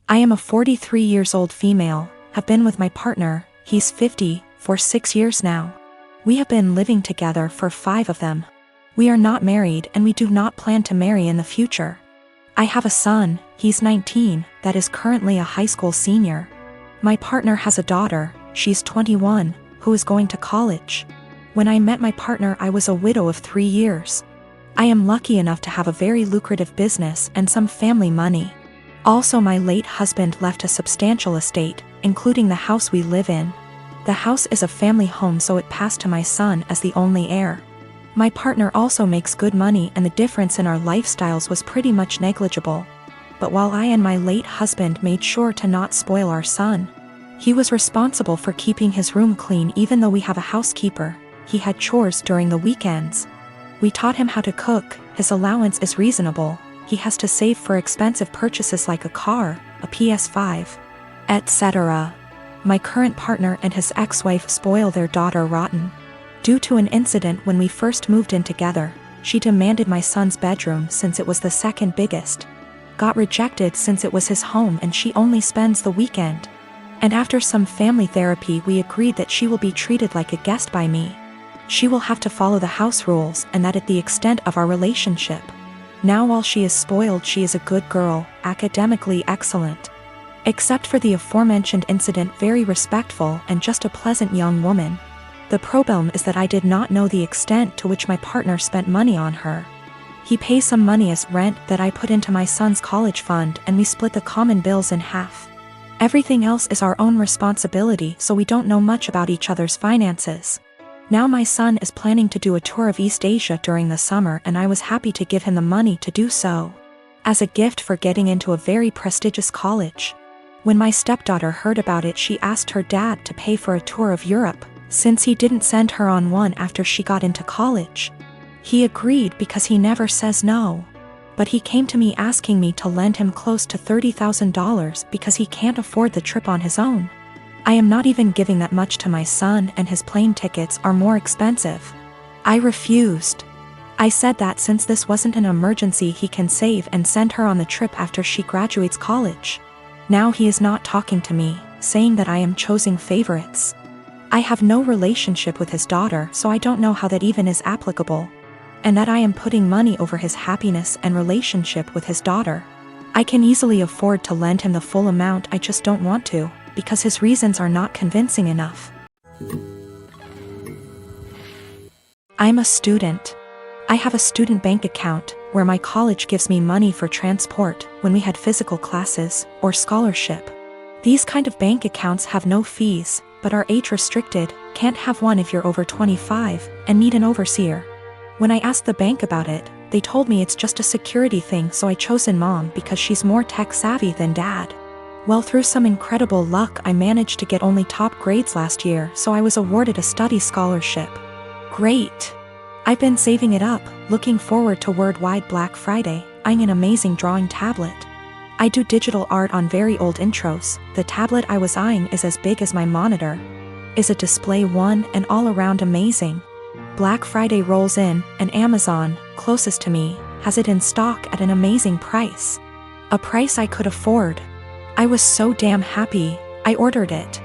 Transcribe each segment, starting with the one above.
I am a 43 years old female, have been with my partner, he's 50, for 6 years now. We have been living together for 5 of them. We are not married and we do not plan to marry in the future. I have a son, he's 19, that is currently a high school senior. My partner has a daughter, she's 21, who is going to college. When I met my partner, I was a widow of 3 years. I am lucky enough to have a very lucrative business and some family money. Also, my late husband left a substantial estate, including the house we live in. The house is a family home, so it passed to my son as the only heir. My partner also makes good money and the difference in our lifestyles was pretty much negligible. But while I and my late husband made sure to not spoil our son, he was responsible for keeping his room clean. Even though we have a housekeeper, he had chores during the weekends. We taught him how to cook, his allowance is reasonable, he has to save for expensive purchases like a car, a PS5, etc. My current partner and his ex-wife spoil their daughter rotten. Due to an incident when we first moved in together, she demanded my son's bedroom since it was the second biggest. Got rejected since it was his home and she only spends the weekend. And after some family therapy, we agreed that she will be treated like a guest by me. She will have to follow the house rules and that at the extent of our relationship. Now while she is spoiled, she is a good girl, academically excellent. Except for the aforementioned incident, very respectful and just a pleasant young woman. The problem is that I did not know the extent to which my partner spent money on her. He pays some money as rent that I put into my son's college fund and we split the common bills in half. Everything else is our own responsibility, so we don't know much about each other's finances. Now my son is planning to do a tour of East Asia during the summer and I was happy to give him the money to do so, as a gift for getting into a very prestigious college. When my stepdaughter heard about it, she asked her dad to pay for a tour of Europe, since he didn't send her on one after she got into college. He agreed because he never says no. But he came to me asking me to lend him close to $30,000 because he can't afford the trip on his own. I am not even giving that much to my son and his plane tickets are more expensive. I refused. I said that since this wasn't an emergency, he can save and send her on the trip after she graduates college. Now he is not talking to me, saying that I am choosing favorites. I have no relationship with his daughter, so I don't know how that even is applicable. And that I am putting money over his happiness and relationship with his daughter. I can easily afford to lend him the full amount, I just don't want to, because his reasons are not convincing enough. I'm a student. I have a student bank account, where my college gives me money for transport when we had physical classes, or scholarship. These kind of bank accounts have no fees, but are age restricted, can't have one if you're over 25, and need an overseer. When I asked the bank about it, they told me it's just a security thing, so I chosen mom because she's more tech savvy than dad. Well, through some incredible luck, I managed to get only top grades last year, so I was awarded a study scholarship. Great! I've been saving it up, looking forward to Worldwide Black Friday, eyeing an amazing drawing tablet. I do digital art on very old intros. The tablet I was eyeing is as big as my monitor. Is a display one and all around amazing. Black Friday rolls in, and Amazon, closest to me, has it in stock at an amazing price. A price I could afford. I was so damn happy, I ordered it.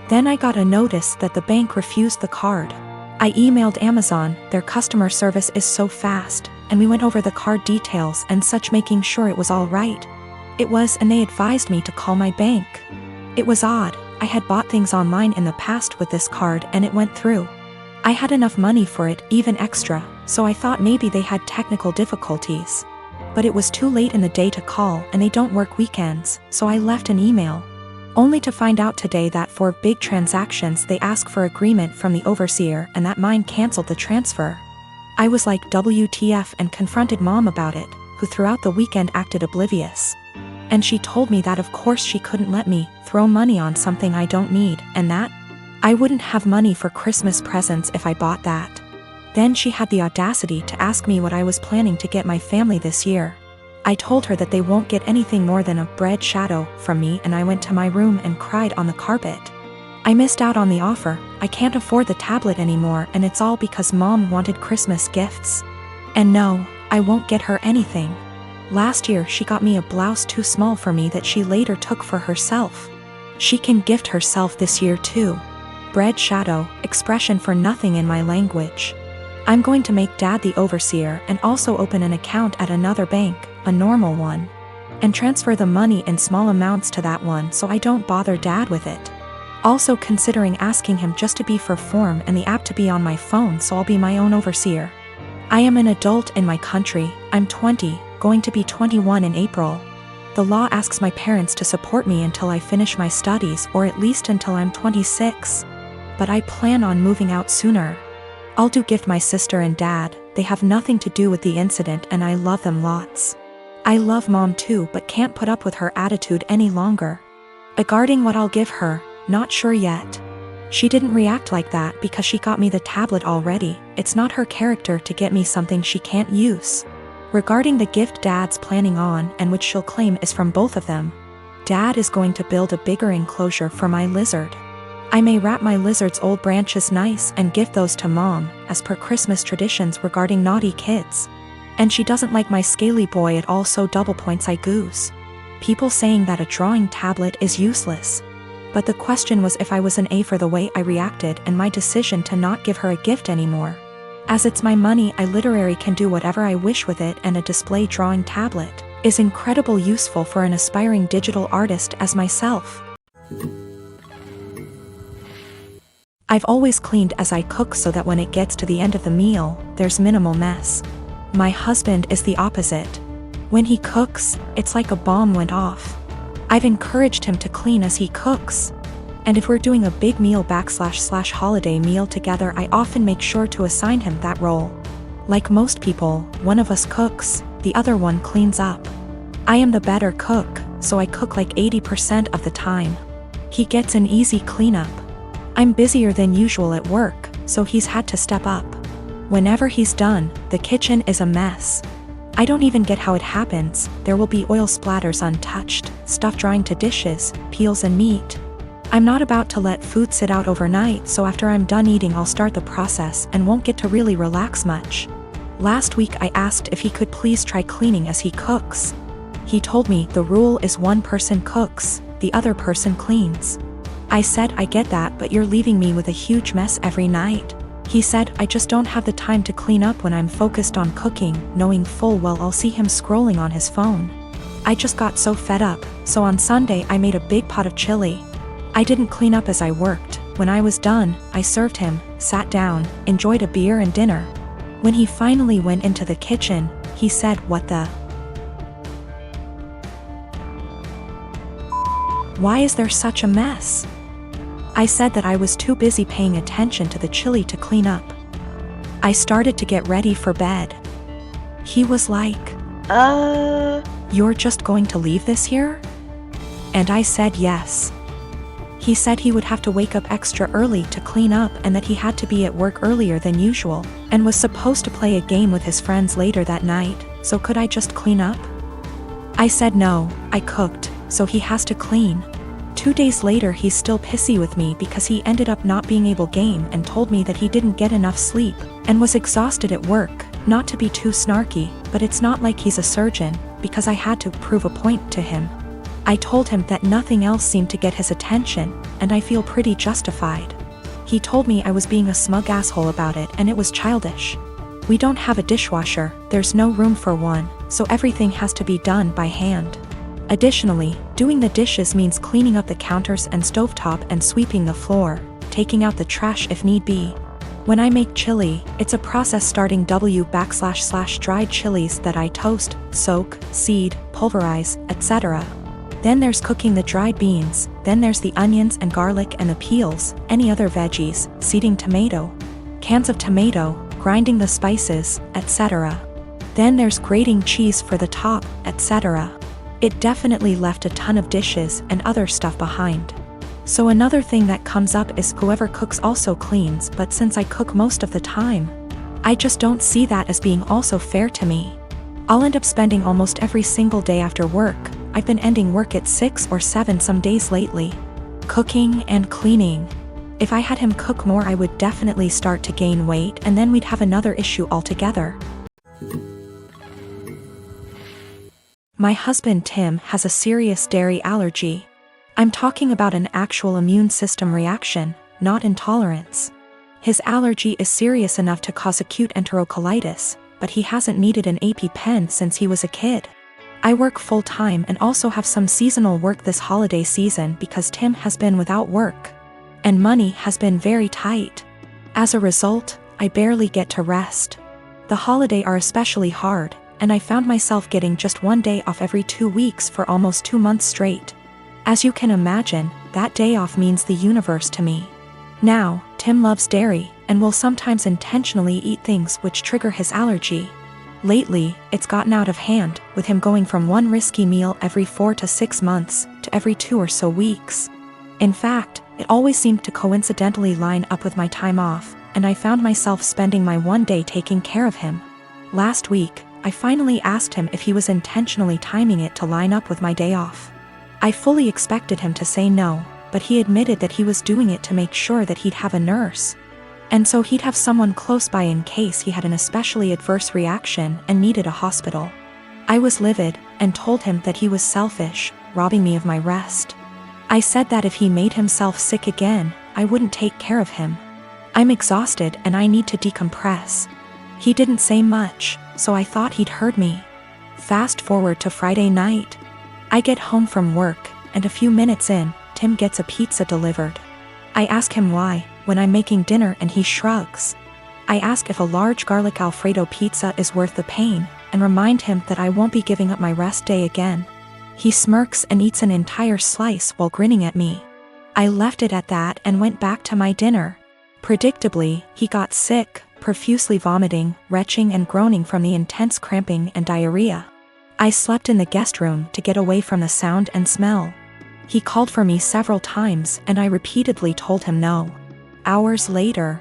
Then I got a notice that the bank refused the card. I emailed Amazon, their customer service is so fast, and we went over the card details and such, making sure it was all right. It was, and they advised me to call my bank. It was odd, I had bought things online in the past with this card and it went through. I had enough money for it, even extra, so I thought maybe they had technical difficulties. But it was too late in the day to call and they don't work weekends, so I left an email. Only to find out today that for big transactions they ask for agreement from the overseer and that mine canceled the transfer. I was like WTF and confronted mom about it, who throughout the weekend acted oblivious. And she told me that of course she couldn't let me throw money on something I don't need, and that I wouldn't have money for Christmas presents if I bought that. Then she had the audacity to ask me what I was planning to get my family this year. I told her that they won't get anything more than a bread shadow from me, and I went to my room and cried on the carpet. I missed out on the offer, I can't afford the tablet anymore, and it's all because mom wanted Christmas gifts. And no, I won't get her anything. Last year she got me a blouse too small for me that she later took for herself. She can gift herself this year too. Bread shadow, expression for nothing in my language. I'm going to make Dad the overseer and also open an account at another bank, a normal one. And transfer the money in small amounts to that one so I don't bother Dad with it. Also considering asking him just to be for form and the app to be on my phone so I'll be my own overseer. I am an adult in my country, I'm 20, going to be 21 in April. The law asks my parents to support me until I finish my studies or at least until I'm 26. But I plan on moving out sooner. I'll do gift my sister and Dad, they have nothing to do with the incident and I love them lots. I love Mom too but can't put up with her attitude any longer. Regarding what I'll give her, not sure yet. She didn't react like that because she got me the tablet already, it's not her character to get me something she can't use. Regarding the gift Dad's planning on and which she'll claim is from both of them. Dad is going to build a bigger enclosure for my lizard. I may wrap my lizard's old branches nice and give those to Mom, as per Christmas traditions regarding naughty kids. And she doesn't like my scaly boy at all so double points I goose. People saying that a drawing tablet is useless. But the question was if I was an A for the way I reacted and my decision to not give her a gift anymore. As it's my money I literally can do whatever I wish with it and a display drawing tablet is incredibly useful for an aspiring digital artist as myself. I've always cleaned as I cook so that when it gets to the end of the meal, there's minimal mess. My husband is the opposite. When he cooks, it's like a bomb went off. I've encouraged him to clean as he cooks. And if we're doing a big meal / holiday meal together I often make sure to assign him that role. Like most people, one of us cooks, the other one cleans up. I am the better cook, so I cook like 80% of the time. He gets an easy cleanup. I'm busier than usual at work, so he's had to step up. Whenever he's done, the kitchen is a mess. I don't even get how it happens, there will be oil splatters untouched, stuff drying to dishes, peels and meat. I'm not about to let food sit out overnight so after I'm done eating I'll start the process and won't get to really relax much. Last week I asked if he could please try cleaning as he cooks. He told me the rule is one person cooks, the other person cleans. I said I get that but you're leaving me with a huge mess every night. He said I just don't have the time to clean up when I'm focused on cooking, knowing full well I'll see him scrolling on his phone. I just got so fed up, so on Sunday I made a big pot of chili. I didn't clean up as I worked. When I was done, I served him, sat down, enjoyed a beer and dinner. When he finally went into the kitchen, he said, "What the? Why is there such a mess?" I said that I was too busy paying attention to the chili to clean up. I started to get ready for bed. He was like, "You're just going to leave this here?" And I said yes. He said he would have to wake up extra early to clean up and that he had to be at work earlier than usual, and was supposed to play a game with his friends later that night, so could I just clean up? I said no, I cooked, so he has to clean. 2 days later he's still pissy with me because he ended up not being able to game and told me that he didn't get enough sleep, and was exhausted at work, not to be too snarky, but it's not like he's a surgeon, because I had to prove a point to him. I told him that nothing else seemed to get his attention, and I feel pretty justified. He told me I was being a smug asshole about it and it was childish. We don't have a dishwasher, there's no room for one, so everything has to be done by hand. Additionally, doing the dishes means cleaning up the counters and stovetop and sweeping the floor, taking out the trash if need be. When I make chili, it's a process starting / dried chilies that I toast, soak, seed, pulverize, etc. Then there's cooking the dried beans, then there's the onions and garlic and the peels, any other veggies, seeding tomato, cans of tomato, grinding the spices, etc. Then there's grating cheese for the top, etc. It definitely left a ton of dishes and other stuff behind. So another thing that comes up is whoever cooks also cleans, but since I cook most of the time, I just don't see that as being also fair to me. I'll end up spending almost every single day after work. I've been ending work at 6 or 7 some days lately. Cooking and cleaning. If I had him cook more I would definitely start to gain weight and then we'd have another issue altogether. My husband Tim has a serious dairy allergy. I'm talking about an actual immune system reaction, not intolerance. His allergy is serious enough to cause acute enterocolitis, but he hasn't needed an EpiPen since he was a kid. I work full-time and also have some seasonal work this holiday season because Tim has been without work. And money has been very tight. As a result, I barely get to rest. The holidays are especially hard, and I found myself getting just one day off every 2 weeks for almost 2 months straight. As you can imagine, that day off means the universe to me. Now, Tim loves dairy, and will sometimes intentionally eat things which trigger his allergy. Lately, it's gotten out of hand, with him going from one risky meal every 4 to 6 months, to every 2 or so weeks. In fact, it always seemed to coincidentally line up with my time off, and I found myself spending my one day taking care of him. Last week, I finally asked him if he was intentionally timing it to line up with my day off. I fully expected him to say no, but he admitted that he was doing it to make sure that he'd have a nurse. And so he'd have someone close by in case he had an especially adverse reaction and needed a hospital. I was livid, and told him that he was selfish, robbing me of my rest. I said that if he made himself sick again, I wouldn't take care of him. I'm exhausted and I need to decompress. He didn't say much, so I thought he'd heard me. Fast forward to Friday night. I get home from work, and a few minutes in, Tim gets a pizza delivered. I ask him why, when I'm making dinner, and he shrugs. I ask if a large garlic Alfredo pizza is worth the pain, and remind him that I won't be giving up my rest day again. He smirks and eats an entire slice while grinning at me. I left it at that and went back to my dinner. Predictably, he got sick, profusely vomiting, retching and groaning from the intense cramping and diarrhea. I slept in the guest room to get away from the sound and smell. He called for me several times and I repeatedly told him no. Hours later,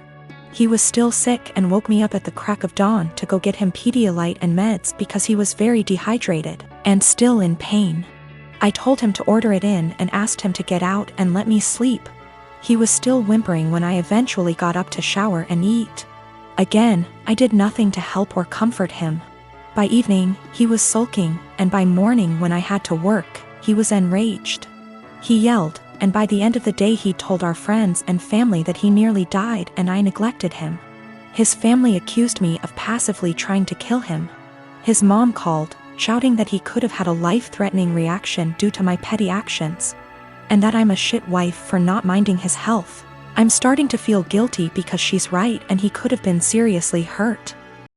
he was still sick and woke me up at the crack of dawn to go get him Pedialyte and meds because he was very dehydrated and still in pain. I told him to order it in and asked him to get out and let me sleep. He was still whimpering when I eventually got up to shower and eat. Again, I did nothing to help or comfort him. By evening, he was sulking, and by morning when I had to work, he was enraged. He yelled, and by the end of the day he told our friends and family that he nearly died and I neglected him. His family accused me of passively trying to kill him. His mom called, shouting that he could have had a life-threatening reaction due to my petty actions, and that I'm a shit wife for not minding his health. I'm starting to feel guilty because she's right and he could have been seriously hurt.